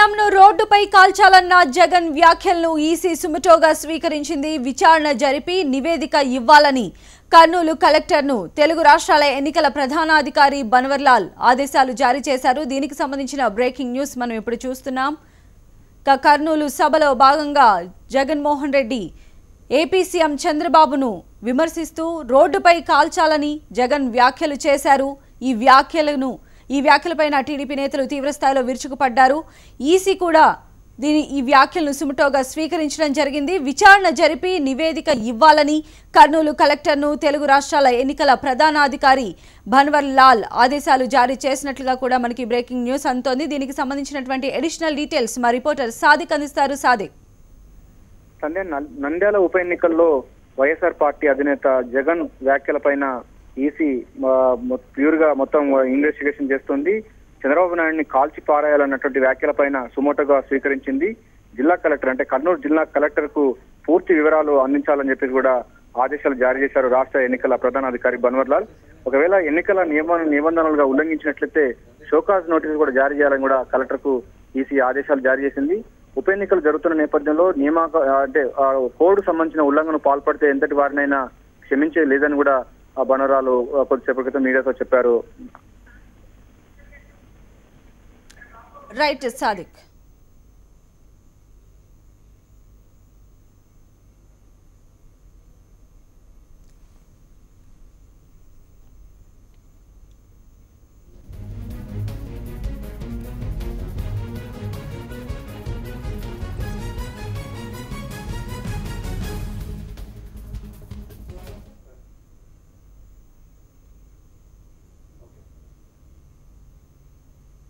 ఈవీఎంను రోడ్డుపై కాల్చాలన్న జగన్ వ్యాఖ్యలను ఈసీ సుమటోగా స్వీకరించింది. విచారణ జరిపి నివేదిక ఇవ్వాలని కర్నూలు కలెక్టర్ను తెలుగు రాష్ట్రాల ఎన్నికల ప్రధానాధికారి బన్వర్లాల్ ఆదేశాలు జారీ చేశారు. దీనికి సంబంధించిన బ్రేకింగ్ న్యూస్ మనం ఇప్పుడు చూస్తున్నాం. కర్నూలు సభలో భాగంగా జగన్మోహన్ రెడ్డి ఏపీ సీఎం చంద్రబాబును విమర్శిస్తూ రోడ్డుపై కాల్చాలని జగన్ వ్యాఖ్యలు చేశారు. ఈ వ్యాఖ్యలపైన టీడీపీ నేతలు తీవ్రస్థాయిలో విరుచుకుపడ్డారు. ఈసీ కూడా ఈ వ్యాఖ్యలను సుమటోగా స్వీకరించడం జరిగింది. విచారణ జరిపి నివేదిక ఇవ్వాలని కర్నూలు కలెక్టర్ను తెలుగు రాష్ట్రాల ఎన్నికల ప్రధానాధికారి బన్వర్లాల్ ఆదేశాలు జారీ చేసినట్లుగా కూడా మనకి బ్రేకింగ్ న్యూస్ అందుతోంది. దీనికి సంబంధించినటువంటి అడిషనల్ డీటెయిల్స్ మా రిపోర్టర్ సాదిక్ అందిస్తారు. సాదిక్, నంద్యాల ఉప ఎన్నికల్లో వైఎస్ఆర్ పార్టీ అధినేత జగన్ వ్యాఖ్యలపైన ఈసీ ప్యూర్ గా మొత్తం ఇన్వెస్టిగేషన్ చేస్తుంది. చంద్రబాబు నాయుడిని కాల్చి పారేయాలన్నటువంటి వ్యాఖ్యలపైన సుమోటోగా స్వీకరించింది. జిల్లా కలెక్టర్ అంటే కర్నూలు జిల్లా కలెక్టర్ కు పూర్తి వివరాలు అందించాలని చెప్పేసి కూడా ఆదేశాలు జారీ చేశారు రాష్ట్ర ఎన్నికల ప్రధానాధికారి బన్వర్లాల్. ఒకవేళ ఎన్నికల నిబంధనలుగా ఉల్లంఘించినట్లయితే షోకాజ్ నోటీసులు కూడా జారీ చేయాలని కూడా కలెక్టర్ కు ఈసీ ఆదేశాలు జారీ చేసింది. ఉప ఎన్నికలు జరుగుతున్న నేపథ్యంలో కోడ్ సంబంధించిన ఉల్లంఘన పాల్పడితే ఎంతటి వారినైనా క్షమించే లేదని కూడా బన్వర్లాల్ కొద్దిసేపటి క్రితం మీడియాతో చెప్పారు. రైట్ సాదిక్.